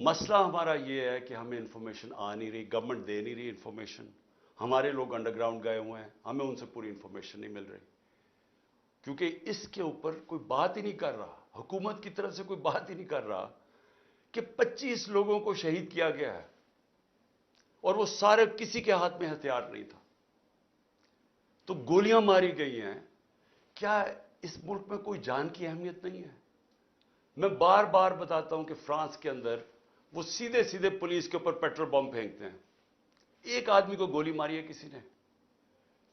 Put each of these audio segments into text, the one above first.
मसला हमारा ये है कि हमें इंफॉर्मेशन आ नहीं रही, गवर्नमेंट दे नहीं रही इंफॉर्मेशन। हमारे लोग अंडरग्राउंड गए हुए हैं, हमें उनसे पूरी इंफॉर्मेशन नहीं मिल रही, क्योंकि इसके ऊपर कोई बात ही नहीं कर रहा, हुकूमत की तरफ से कोई बात ही नहीं कर रहा कि 25 लोगों को शहीद किया गया है और वो सारे किसी के हाथ में हथियार नहीं था, तो गोलियां मारी गई हैं। क्या इस मुल्क में कोई जान की अहमियत नहीं है? मैं बार बार बताता हूं कि फ्रांस के अंदर वो सीधे सीधे पुलिस के ऊपर पेट्रोल बम फेंकते हैं। एक आदमी को गोली मारी है किसी ने,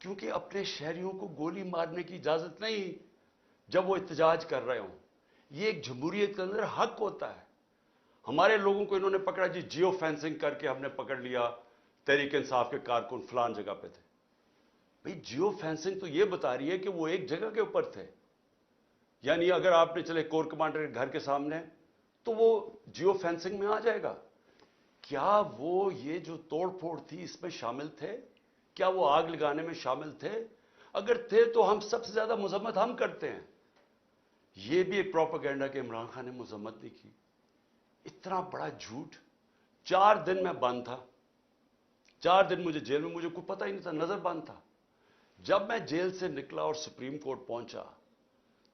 क्योंकि अपने शहरियों को गोली मारने की इजाजत नहीं जब वो एहतजाज कर रहे हों। ये एक जमहूरियत के अंदर हक होता है। हमारे लोगों को इन्होंने पकड़ा जी, जियो फेंसिंग करके हमने पकड़ लिया, तहरीक इंसाफ के कारकुन फलान जगह पे थे। भाई जियो फेंसिंग तो ये बता रही है कि वो एक जगह के ऊपर थे, यानी अगर आपने चले कोर कमांडर के घर के सामने तो वो जियो फेंसिंग में आ जाएगा। क्या वो ये जो तोड़ फोड़ थी इसमें शामिल थे? क्या वो आग लगाने में शामिल थे? अगर थे तो हम सबसे ज्यादा मजम्मत हम करते हैं। ये भी एक प्रोपेगेंडा कि इमरान खान ने मजम्मत नहीं की। इतना बड़ा झूठ। 4 दिन मैं बंद था, 4 दिन मुझे जेल में, मुझे कुछ पता ही नहीं था, नजर बंद था। जब मैं जेल से निकला और सुप्रीम कोर्ट पहुंचा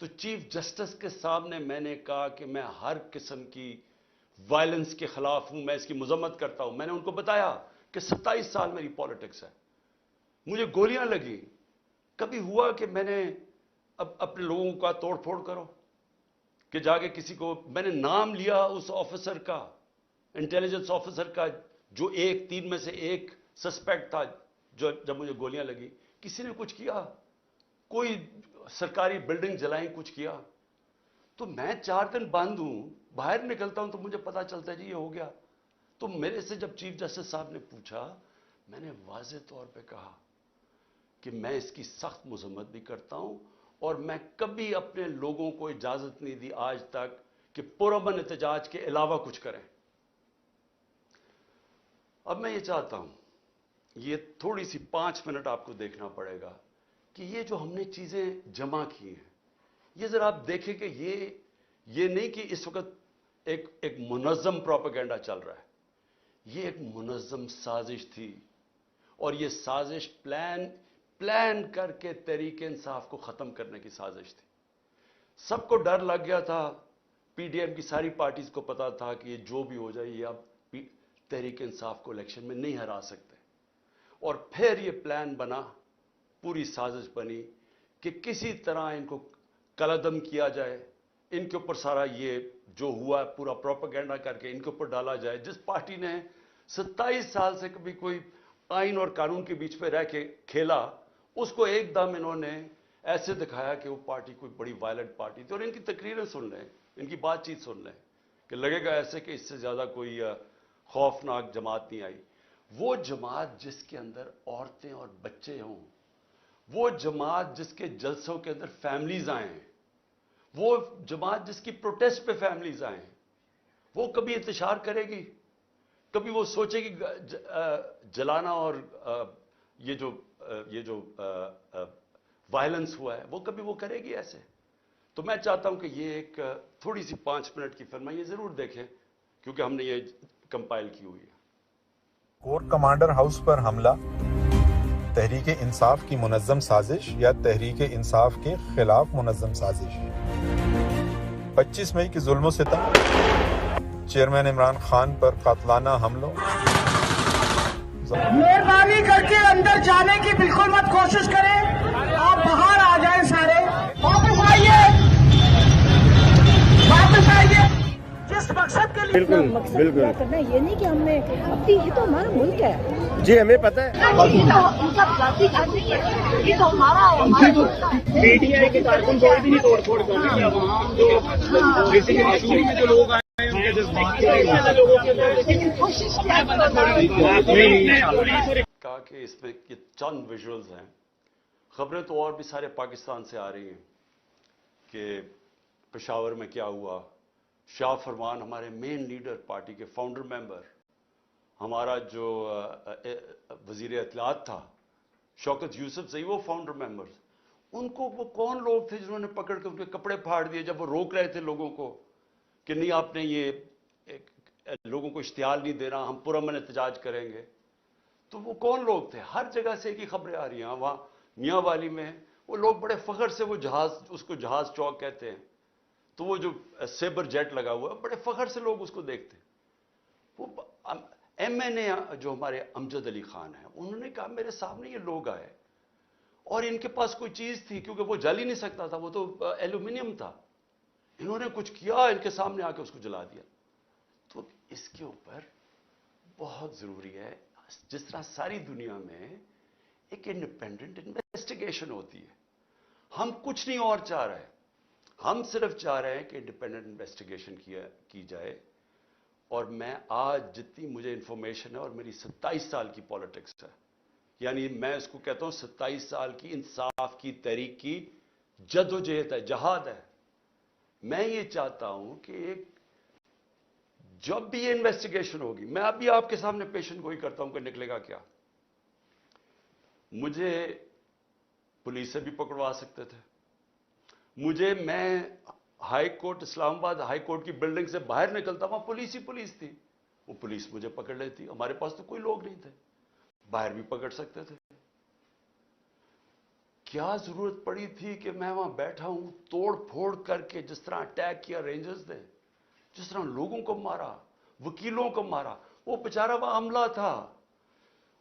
तो चीफ जस्टिस के सामने मैंने कहा कि मैं हर किस्म की वायलेंस के खिलाफ हूं, मैं इसकी मजम्मत करता हूं। मैंने उनको बताया कि 27 साल मेरी पॉलिटिक्स है, मुझे गोलियां लगी, कभी हुआ कि मैंने अपने लोगों का तोड़ फोड़ करो, कि जाके किसी को मैंने नाम लिया उस ऑफिसर का, इंटेलिजेंस ऑफिसर का, जो 3 में से एक सस्पेक्ट था, जो जब मुझे गोलियां लगी, किसी ने कुछ किया? कोई सरकारी बिल्डिंग जलाई, कुछ किया? तो मैं 4 दिन बंद हूं, बाहर निकलता हूं तो मुझे पता चलता है जी ये हो गया। तो मेरे से जब चीफ जस्टिस साहब ने पूछा, मैंने वाज़ेह तौर पे कहा कि मैं इसकी सख्त मजम्मत भी करता हूं और मैं कभी अपने लोगों को इजाजत नहीं दी आज तक कि पुरअमन एहतजाज के अलावा कुछ करें। अब मैं ये चाहता हूं, ये थोड़ी सी 5 मिनट आपको देखना पड़ेगा कि ये जो हमने चीजें जमा की हैं, ये जरा आप देखें कि ये नहीं कि इस वक्त एक मुनज़्ज़म प्रोपेगेंडा चल रहा है। ये एक मुनज़्ज़म साजिश थी और ये साजिश प्लान करके तहरीक इंसाफ को खत्म करने की साजिश थी। सबको डर लग गया था, पीडीएम की सारी पार्टीज को पता था कि ये जो भी हो जाए ये अब तहरीक इंसाफ को इलेक्शन में नहीं हरा सकते। और फिर ये प्लान बना, पूरी साजिश बनी कि किसी तरह इनको कलअदम किया जाए, इनके ऊपर सारा ये जो हुआ पूरा प्रोपेगेंडा करके इनके ऊपर डाला जाए। जिस पार्टी ने 27 साल से कभी कोई आइन और कानून के बीच में रह के खेला, उसको एकदम इन्होंने ऐसे दिखाया कि वो पार्टी कोई बड़ी वायलेंट पार्टी थी। और इनकी तकरीरें सुन लें, इनकी बातचीत सुन लें, कि लगेगा ऐसे कि इससे ज्यादा कोई खौफनाक जमात नहीं आई। वो जमात जिसके अंदर औरतें और बच्चे हों, वो जमात जिसके जलसों के अंदर फैमिलीज आए, वो जमात जिसकी प्रोटेस्ट पे फैमिलीज आए, वो कभी इंतशार करेगी? कभी वो सोचेगी जलाना और ये जो वायलेंस हुआ है वो कभी वो करेगी ऐसे? तो मैं चाहता हूं कि ये एक थोड़ी सी 5 मिनट की फिल्म है, ये जरूर देखें क्योंकि हमने ये कंपाइल की हुई है। कोर कमांडर हाउस पर हमला तहरीक इंसाफ की मुनज़्ज़म साजिश या तहरीक इंसाफ के खिलाफ मुनज़्ज़म साजिश? 25 मई की जुल्म सितम, चेयरमैन इमरान खान पर कातलाना हमलों। मेहरबानी करके अंदर जाने की बिल्कुल मत कोशिश करें, आप बाहर आ जाएं सारे, वापस आइए, वापस आइए। जिस मकसद के लिए बिल्कुल बिल्कुल करना, ये नहीं कि हमने अपनी, ये तो हमारा मुल्क है जी, हमें पता है। ये तो हमारा है। पीटीआई के कारकुन कोई भी नहीं तोड़ फोड़ कर रही है। वहाँ जो बेसिकली मसूरी में जो लोग आए हैं उनके जज्बात कहा कि इसमें ये चंद विजुअल्स हैं। खबरें तो और भी सारे पाकिस्तान से आ रही हैं कि पेशावर में क्या हुआ। शाह फरमान हमारे मेन लीडर, पार्टी के फाउंडर मेंबर, हमारा जो वजीर इत्तलात था शौकत यूसुफ सही, वो फाउंडर मेंबर्स, उनको वो कौन लोग थे जिन्होंने पकड़ के उनके कपड़े फाड़ दिए जब वो रोक रहे थे लोगों को कि नहीं आपने ये लोगों को इश्तिहाल नहीं देना, हम पुरअमन एहतजाज करेंगे। तो वो कौन लोग थे? हर जगह से एक ही खबरें आ रही हैं। वहां मियाँ वाली में वो लोग बड़े फख्र से वो जहाज, उसको जहाज चौक कहते हैं, तो वो जो सेबर जेट लगा हुआ है, बड़े फख्र से लोग उसको देखते हैं। वो MNA जो हमारे अमजद अली खान है, उन्होंने कहा मेरे सामने ये लोग आए और इनके पास कोई चीज थी, क्योंकि वो जल ही नहीं सकता था, वो तो एल्यूमिनियम था, इन्होंने कुछ किया, इनके सामने आके उसको जला दिया। तो इसके ऊपर बहुत जरूरी है, जिस तरह सारी दुनिया में एक इंडिपेंडेंट इन्वेस्टिगेशन होती है, हम कुछ नहीं और चाह रहे हैं, हम सिर्फ चाह रहे हैं कि इंडिपेंडेंट इन्वेस्टिगेशन की जाए। और मैं आज जितनी मुझे इंफॉर्मेशन है, और मेरी 27 साल की पॉलिटिक्स है, यानी मैं इसको कहता हूं 27 साल की इंसाफ की तहरीक की जद्दोजहद है, जहाद है। मैं ये चाहता हूं कि एक जब भी ये इन्वेस्टिगेशन होगी, मैं अभी आपके सामने पेशन गोई करता हूं कि निकलेगा क्या। मुझे पुलिस से भी पकड़वा सकते थे, मैं high court, Islamabad high court की बिल्डिंग से बाहर निकलता, वहां पुलिस ही पुलिस थी, वो पुलिस मुझे पकड़ लेती। हमारे पास तो कोई लोग नहीं थे, बाहर भी पकड़ सकते थे। क्या जरूरत पड़ी थी कि मैं वहां बैठा हूं, तोड़ फोड़ करके, जिस तरह अटैक किया रेंजर्स ने, जिस तरह लोगों को मारा, वकीलों को मारा। वो बेचारा वह अमला था,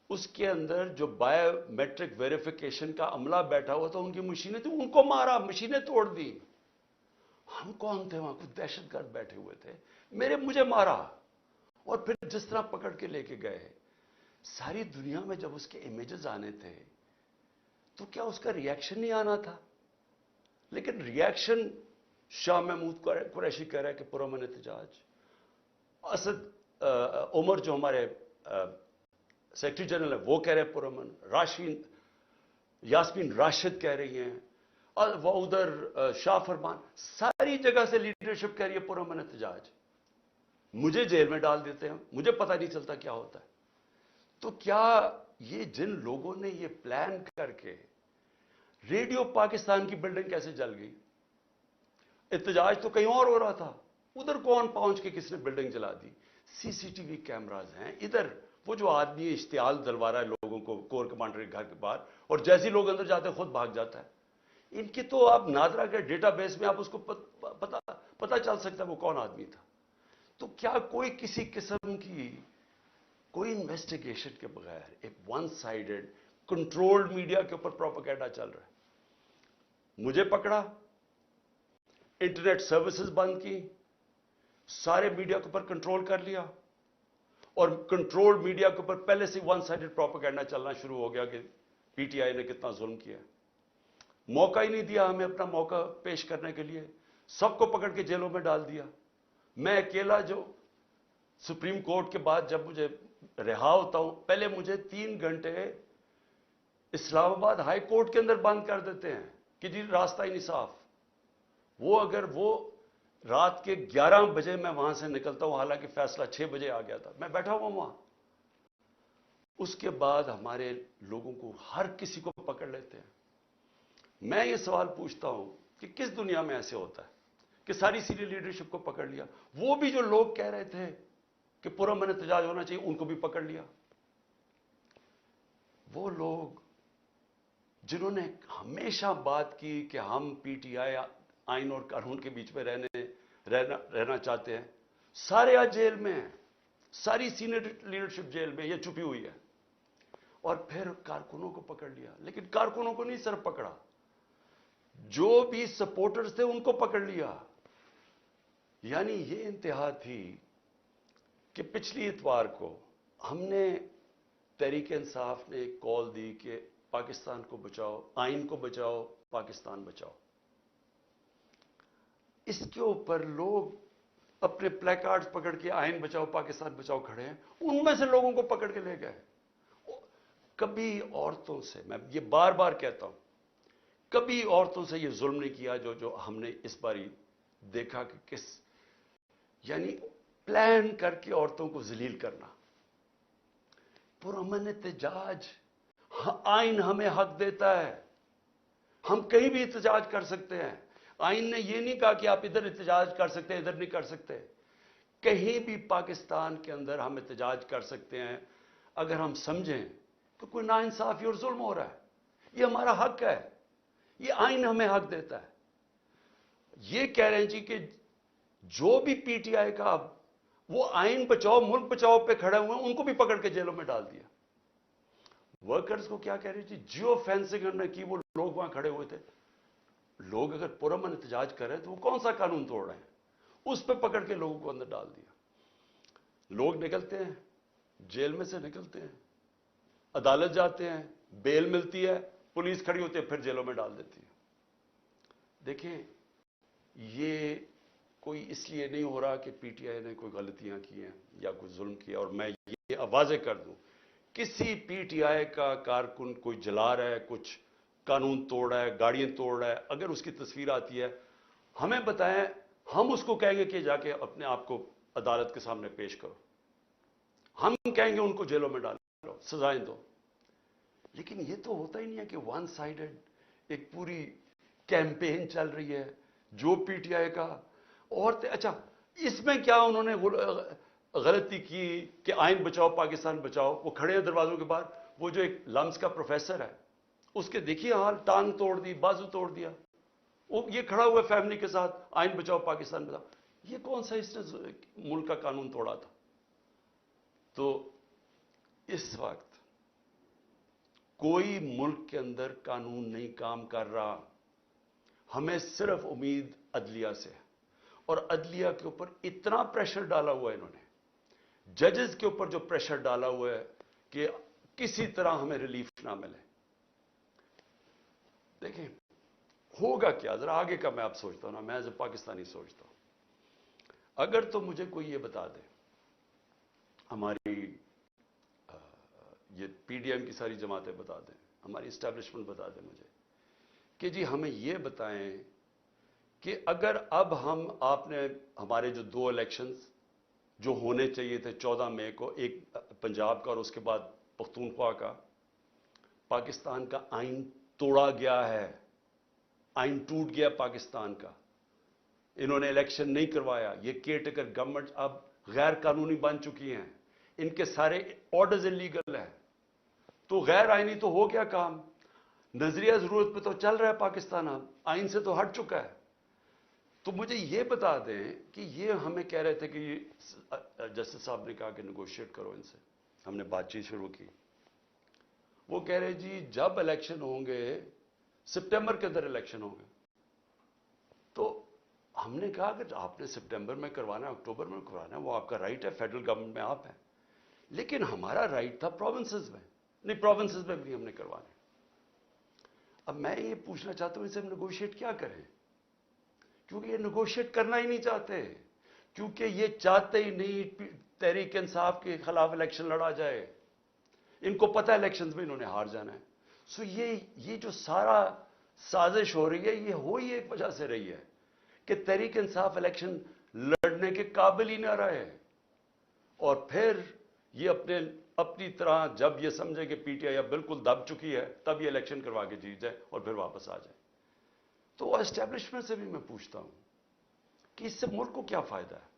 उसके अंदर जो बायोमेट्रिक वेरिफिकेशन का अमला बैठा हुआ था, उनकी मशीनें थी, उनको मारा, मशीनें तोड़ दी। हम कौन थे वहां? कुछ दहशतगर्द बैठे हुए थे, मुझे मारा और फिर जिस तरह पकड़ के लेके गए। सारी दुनिया में जब उसके इमेजेस आने थे तो क्या उसका रिएक्शन नहीं आना था? लेकिन रिएक्शन शाह महमूद कुरैशी कह रहा है कि पुरअमन एहतजाज। असद उमर जो हमारे सेक्रेटरी जनरल है, वो कह रहे हैं पुरअमन। यास्मीन राशिद कह रही हैं, और वो उधर शाह फरमान, सारी जगह से लीडरशिप कह रही है पुरअमन एहतजाज। मुझे जेल में डाल देते हैं, मुझे पता नहीं चलता क्या होता है। तो क्या ये जिन लोगों ने ये प्लान करके, रेडियो पाकिस्तान की बिल्डिंग कैसे जल गई? एहतजाज तो कहीं और हो रहा था, उधर कौन पहुंच के किसने बिल्डिंग जला दी? CCTV कैमराज हैं इधर। वो जो आदमी इश्तिहाल दिलवा रहा है लोगों को कोर कमांडर के घर के बाहर, और जैसे ही लोग अंदर जाते हैं खुद भाग जाता है। इनकी तो आप नादरा के डेटाबेस में आप उसको पता चल सकता है वो कौन आदमी था। तो क्या कोई किसी किस्म की कोई इन्वेस्टिगेशन के बगैर एक वन साइडेड कंट्रोल्ड मीडिया के ऊपर प्रोपेगेंडा चल रहा है? मुझे पकड़ा, इंटरनेट सर्विसेज बंद की, सारे मीडिया के ऊपर कंट्रोल कर लिया, और कंट्रोल्ड मीडिया के ऊपर पहले से वन साइडेड प्रोपेगेंडा चलना शुरू हो गया कि PTI ने कितना जुल्म किया। मौका ही नहीं दिया हमें अपना मौका पेश करने के लिए, सबको पकड़ के जेलों में डाल दिया। मैं अकेला जो सुप्रीम कोर्ट के बाद जब मुझे रिहा होता हूं, पहले मुझे 3 घंटे इस्लामाबाद हाई कोर्ट के अंदर बंद कर देते हैं कि जी रास्ता ही नहीं साफ। वो अगर वो रात के 11 बजे मैं वहां से निकलता हूं, हालांकि फैसला 6 बजे आ गया था, मैं बैठा हुआ वहां। उसके बाद हमारे लोगों को हर किसी को पकड़ लेते हैं। मैं ये सवाल पूछता हूं कि किस दुनिया में ऐसे होता है कि सारी सीनियर लीडरशिप को पकड़ लिया? वो भी जो लोग कह रहे थे कि पुरअमन एहतजाज होना चाहिए, उनको भी पकड़ लिया। वो लोग जिन्होंने हमेशा बात की कि हम PTI आइन और कानून के बीच में रहना चाहते हैं, सारे आज जेल में हैं, सारी सीनियर लीडरशिप जेल में, ये छुपी हुई है। और फिर कारकुनों को पकड़ लिया, लेकिन कारकुनों को नहीं सिर्फ पकड़ा, जो भी सपोर्टर्स थे उनको पकड़ लिया। यानी ये इंतहा थी कि पिछली इतवार को हमने तहरीक इंसाफ ने एक कॉल दी कि पाकिस्तान को बचाओ, आइन को बचाओ, पाकिस्तान बचाओ। इसके ऊपर लोग अपने प्लेकार्ड्स पकड़ के आइन बचाओ पाकिस्तान बचाओ खड़े हैं, उनमें से लोगों को पकड़ के ले गए। कभी औरतों से, मैं ये बार बार कहता हूं, कभी औरतों से ये जुल्म नहीं किया जो हमने इस बारी देखा कि किस, यानी प्लान करके औरतों को जलील करना। पुरअमन एहतजाज, आइन हमें हक देता है, हम कहीं भी एहतजाज कर सकते हैं। आइन ने यह नहीं कहा कि आप इधर एहतजाज कर सकते हैं, इधर नहीं कर सकते। کہیں بھی پاکستان کے اندر ہم احتجاج کر سکتے ہیں اگر ہم سمجھیں کہ کوئی ناانصافی اور ظلم ہو رہا ہے. یہ ہمارا حق ہے, یہ آئین ہمیں حق دیتا ہے. یہ کہہ رہے ہیں جی کہ جو بھی پی ٹی آئی کا وہ آئین بچاؤ ملک بچاؤ پہ کھڑے ہوئے ہیں ان کو بھی پکڑ کے جیلوں میں ڈال دیا. ورکرز کو کیا کہہ رہے جی جیو فینسنگ ہم نے کی, وہ لوگ وہاں کھڑے ہوئے تھے. لوگ اگر پرامن احتجاج کر رہے ہیں تو وہ کون سا قانون توڑ رہے ہیں؟ اس پہ پکڑ کے لوگوں کو اندر ڈال دیا. لوگ نکلتے ہیں, جیل میں سے نکلتے ہیں, عدالت جاتے ہیں, بیل ملتی ہے, پولیس کھڑی ہوتی ہے, پھر جیلوں میں ڈال دیتی ہے. دیکھیں یہ کوئی اس لیے نہیں ہو رہا کہ پی ٹی آئی نے کوئی غلطیاں کی ہیں یا کوئی ظلم کیا. اور میں یہ واضح کر دوں, کسی پی ٹی آئی کا کارکن کوئی جلا رہا ہے, کچھ قانون توڑ رہا ہے, گاڑیاں توڑ رہا ہے, اگر اس کی تصویر آتی ہے ہمیں بتائیں, ہم اس کو کہیں گے کہ جا کے اپنے آپ کو عدالت کے سامنے پیش کرو. ہم کہیں گے ان کو جیلوں میں ڈالو, سزائیں دو. لیکن یہ تو ہوتا ہی نہیں ہے کہ ون سائیڈڈ ایک پوری کیمپین چل رہی ہے جو پی ٹی آئی کا. اور اچھا اس میں کیا انہوں نے غلطی کی کہ آئین بچاؤ پاکستان بچاؤ, وہ کھڑے ہیں دروازوں کے باہر, وہ جو ایک لمس کا پروفیسر ہے اس کے دیکھیے حال, ٹانگ توڑ دی, بازو توڑ دیا, وہ یہ کھڑا ہوا فیملی کے ساتھ آئین بچاؤ پاکستان بچاؤ. یہ کون سا اس نے ملک کا قانون توڑا تھا؟ تو اس وقت کوئی ملک کے اندر قانون نہیں کام کر رہا. ہمیں صرف امید عدلیہ سے ہے, اور عدلیہ کے اوپر اتنا پریشر ڈالا ہوا ہے انہوں نے, ججز کے اوپر جو پریشر ڈالا ہوا ہے کہ کسی طرح ہمیں ریلیف نہ ملے. دیکھیں ہوگا کیا, ذرا آگے کا میں اب سوچتا ہوں نا, میں ایز اے پاکستانی سوچتا ہوں. اگر تو مجھے کوئی یہ بتا دے, ہماری یہ پی ڈی ایم کی ساری جماعتیں بتا دیں, ہماری اسٹیبلشمنٹ بتا دیں مجھے کہ جی ہمیں یہ بتائیں کہ اگر اب آپ نے ہمارے جو 2 الیکشنز جو ہونے چاہیے تھے 14 مئی کو, ایک پنجاب کا اور اس کے بعد پختونخوا کا, پاکستان کا آئین توڑا گیا ہے, آئین ٹوٹ گیا پاکستان کا, انہوں نے الیکشن نہیں کروایا. یہ کیئر ٹیکر گورنمنٹ اب غیر قانونی بن چکی ہیں, ان کے سارے آرڈرز انلیگل ہیں. تو غیر آئینی تو ہو گیا کام, نظریہ ضرورت پہ تو چل رہا ہے پاکستان, اب آئین سے تو ہٹ چکا ہے. تو مجھے یہ بتا دیں کہ یہ ہمیں کہہ رہے تھے کہ جسٹس صاحب نے کہا کہ نیگوشیٹ کرو ان سے, ہم نے بات چیت شروع کی. وہ کہہ رہے جی جب الیکشن ہوں گے, سپٹمبر کے اندر الیکشن ہوں گے. تو ہم نے کہا کہ آپ نے سپٹمبر میں کروانا ہے, اکتوبر میں کروانا ہے, وہ آپ کا رائٹ ہے, فیڈرل گورنمنٹ میں آپ ہیں. لیکن ہمارا رائٹ تھا پروونسز میں, نہیں پروونسز میں بھی ہم نے کروانا. اب میں یہ پوچھنا چاہتا ہوں ان سے ہم نیگوشیٹ کیا کریں, کیونکہ یہ نیگوشیٹ کرنا ہی نہیں چاہتے, کیونکہ یہ چاہتے ہی نہیں تحریک انصاف کے خلاف الیکشن لڑا جائے. ان کو پتہ ہے الیکشنز میں انہوں نے ہار جانا ہے. سو یہ جو سارا سازش ہو رہی ہے, یہ ہو ہی ایک وجہ سے رہی ہے کہ تحریک انصاف الیکشن لڑنے کے قابل ہی نہ رہے, اور پھر یہ اپنی طرح جب یہ سمجھے کہ پی ٹی آئی اب بالکل دب چکی ہے, تب یہ الیکشن کروا کے جیت جائے اور پھر واپس آ جائے. تو اسٹیبلشمنٹ سے بھی میں پوچھتا ہوں کہ اس سے ملک کو کیا فائدہ ہے؟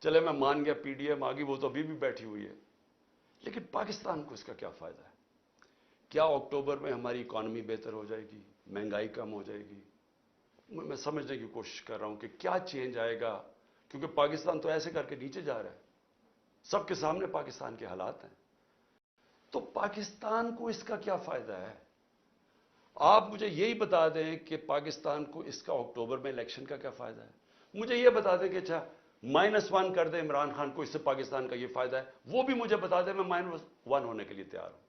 چلے میں مان گیا پی ڈی ایم آ گئی, وہ تو ابھی بھی بیٹھی ہوئی ہے, لیکن پاکستان کو اس کا کیا فائدہ ہے؟ کیا اکتوبر میں ہماری اکانومی بہتر ہو جائے گی, مہنگائی کم ہو جائے گی؟ میں سمجھنے کی کوشش کر رہا ہوں کہ کیا چینج آئے گا, کیونکہ پاکستان تو ایسے کر کے نیچے جا رہا ہے, سب کے سامنے پاکستان کے حالات ہیں. تو پاکستان کو اس کا کیا فائدہ ہے؟ آپ مجھے یہی بتا دیں کہ پاکستان کو اس کا اکتوبر میں الیکشن کا کیا فائدہ ہے. مجھے یہ بتا دیں کہ اچھا -1 کر دیں عمران خان کو, اس سے پاکستان کا یہ فائدہ ہے, وہ بھی مجھے بتا دیں, میں -1 ہونے کے لیے تیار ہوں.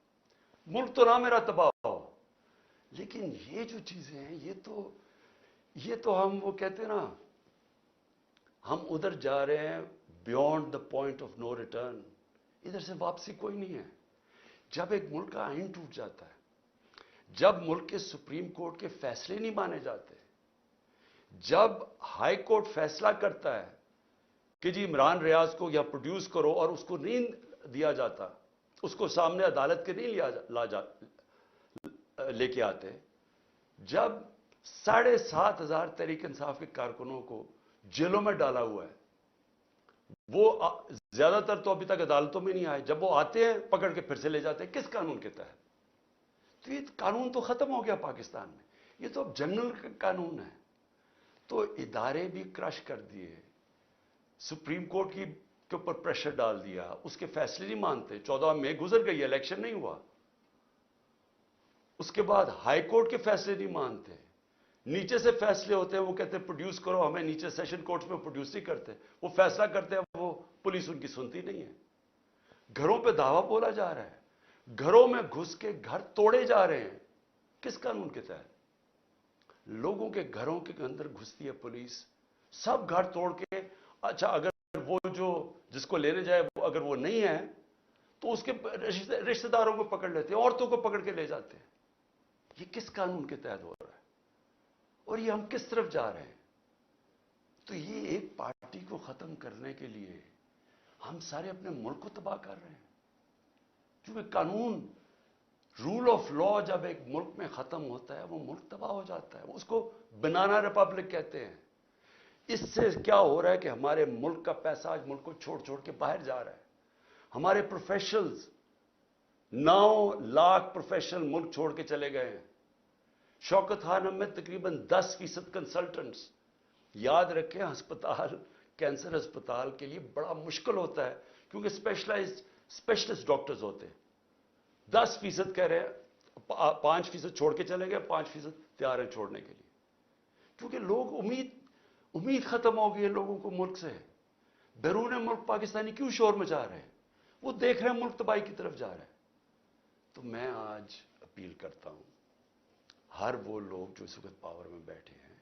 ملک تو نہ میرا تباہ ہو. لیکن یہ جو چیزیں ہیں یہ تو ہم وہ کہتے ہیں نا, ہم ادھر جا رہے ہیں beyond the point of no return, ادھر سے واپسی کوئی نہیں ہے. جب ایک ملک کا آئین ٹوٹ جاتا ہے, جب ملک کے سپریم کورٹ کے فیصلے نہیں مانے جاتے, جب ہائی کورٹ فیصلہ کرتا ہے کہ جی عمران ریاض کو یا پروڈیوس کرو اور اس کو نہیں دیا جاتا, اس کو سامنے عدالت کے نہیں لے کے آتے, جب 7,500 تحریک انصاف کے کارکنوں کو جیلوں میں ڈالا ہوا ہے, وہ زیادہ تر تو ابھی تک عدالتوں میں نہیں آئے. جب وہ آتے ہیں پکڑ کے پھر سے لے جاتے ہیں. کس قانون کے تحت؟ تو یہ قانون تو ختم ہو گیا پاکستان میں. یہ تو اب جنرل قانون ہے. تو ادارے بھی کرش کر دیے. سپریم کورٹ کے اوپر پریشر ڈال دیا. اس کے فیصلے نہیں مانتے. 14 مئی گزر گئی, الیکشن نہیں ہوا. اس کے بعد ہائی کورٹ کے فیصلے نہیں مانتے. نیچے سے فیصلے ہوتے ہیں, وہ کہتے ہیں پروڈیوس کرو. ہمیں نیچے سیشن کورٹس میں پروڈیوس نہیں کرتے. وہ فیصلہ کرتے ہیں, وہ پولیس ان کی سنتی نہیں ہے. گھروں پہ دعویٰ بولا جا رہا ہے. گھروں میں گھس کے گھر توڑے جا رہے ہیں. کس قانون کے تحت؟ لوگوں کے گھروں کے اندر گھستی ہے پولیس, سب گھر توڑ کے. اچھا, اگر وہ جو جس کو لینے جائے اگر وہ نہیں ہے تو اس کے رشتہ داروں کو پکڑ لیتے ہیں, عورتوں کو پکڑ کے لے جاتے ہیں. یہ کس قانون کے تحت ہو رہا ہے؟ اور یہ ہم کس طرف جا رہے ہیں؟ تو یہ ایک پارٹی کو ختم کرنے کے لیے ہم سارے اپنے ملک کو تباہ کر رہے ہیں. کیونکہ قانون, رول آف لا جب ایک ملک میں ختم ہوتا ہے وہ ملک تباہ ہو جاتا ہے. اس کو بنانا ریپبلک کہتے ہیں. اس سے کیا ہو رہا ہے کہ ہمارے ملک کا پیسہ آج ملک کو چھوڑ چھوڑ کے باہر جا رہا ہے. ہمارے پروفیشنلز 9 لاکھ پروفیشنل ملک چھوڑ کے چلے گئے ہیں. شوکت خانم میں تقریباً 10% کنسلٹنٹس. یاد رکھیں, ہسپتال, کینسر ہسپتال کے لیے بڑا مشکل ہوتا ہے کیونکہ اسپیشلسٹ ڈاکٹرز ہوتے ہیں. 10% کہہ رہے ہیں, 5% چھوڑ کے چلے گئے, 5% تیار ہیں چھوڑنے کے لیے. کیونکہ لوگ امید ختم ہو گئی ہے لوگوں کو ملک سے. بیرون ملک پاکستانی کیوں شور مچا رہے ہیں؟ وہ دیکھ رہے ہیں ملک تباہی کی طرف جا رہے ہیں. تو میں آج اپیل کرتا ہوں ہر وہ لوگ جو اس وقت پاور میں بیٹھے ہیں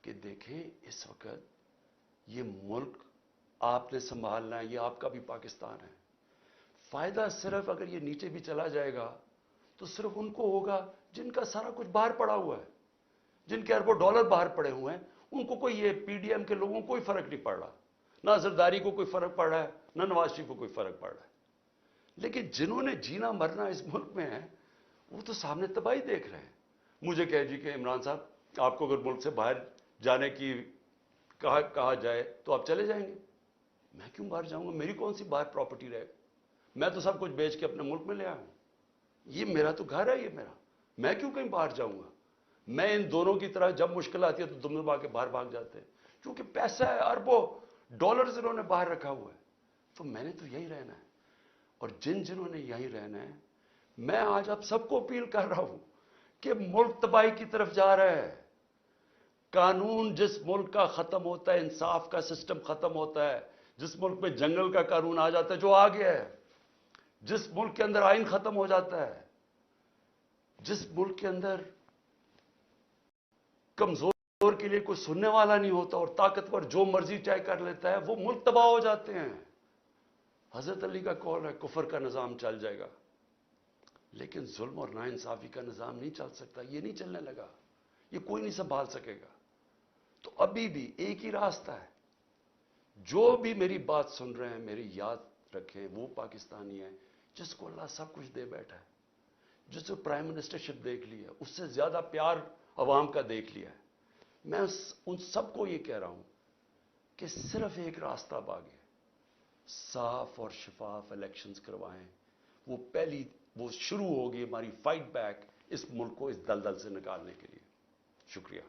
کہ دیکھیں, اس وقت یہ ملک آپ نے سنبھالنا ہے. یہ آپ کا بھی پاکستان ہے. فائدہ صرف اگر یہ نیچے بھی چلا جائے گا تو صرف ان کو ہوگا جن کا سارا کچھ باہر پڑا ہوا ہے, جن کے اربوں ڈالر باہر پڑے ہوئے ہیں. ان کو کوئی, یہ پی ڈی ایم کے لوگوں کو کوئی فرق نہیں پڑ رہا. نہ زرداری کو کوئی فرق پڑ رہا ہے, نہ نواز شریف کو کوئی فرق پڑ رہا ہے. لیکن جنہوں نے جینا مرنا اس ملک میں ہے وہ تو سامنے تباہی دیکھ رہے ہیں. مجھے کہہ جی کہ عمران صاحب آپ کو اگر ملک سے باہر جانے کی کہا جائے تو آپ چلے جائیں گے. میں کیوں باہر جاؤں گا؟ میری کون سی باہر پراپرٹی رہے گا؟ میں تو سب کچھ بیچ کے اپنے ملک میں لے آیا ہوں. یہ میرا تو گھر ہے, یہ میرا. میں کیوں کہیں باہر جاؤں گا؟ میں ان دونوں کی طرح جب مشکل آتی ہے تو دم دبا کے باہر بھاگ جاتے ہیں کیونکہ پیسہ ہے, اربوں ڈالرز انہوں نے باہر رکھا ہوا ہے. تو میں نے تو یہی رہنا ہے. اور جنہوں نے یہی رہنا ہے, میں آج آپ سب کو اپیل کر رہا ہوں کہ ملک تباہی کی طرف جا رہا ہے. قانون جس ملک کا ختم ہوتا ہے, انصاف کا سسٹم ختم ہوتا ہے, جس ملک میں جنگل کا قانون آ جاتا ہے جو آ گیا ہے, جس ملک کے اندر آئین ختم ہو جاتا ہے, جس ملک کے اندر کمزور کے لیے کوئی سننے والا نہیں ہوتا اور طاقتور جو مرضی چاہے کر لیتا ہے, وہ ملک تباہ ہو جاتے ہیں. حضرت علی کا قول ہے کفر کا نظام چل جائے گا لیکن ظلم اور ناانصافی کا نظام نہیں چل سکتا. یہ نہیں چلنے لگا, یہ کوئی نہیں سنبھال سکے گا. تو ابھی بھی ایک ہی راستہ ہے. جو بھی میری بات سن رہے ہیں میری یاد رکھیں, وہ پاکستانی ہے جس کو اللہ سب کچھ دے بیٹھا ہے, جس کو پرائم منسٹرشپ دیکھ لی ہے, اس سے زیادہ پیار عوام کا دیکھ لیا ہے. میں ان سب کو یہ کہہ رہا ہوں کہ صرف ایک راستہ باقی ہے, صاف اور شفاف الیکشنز کروائیں. وہ شروع ہوگی ہماری فائٹ بیک اس ملک کو اس دلدل سے نکالنے کے لیے. شکریہ.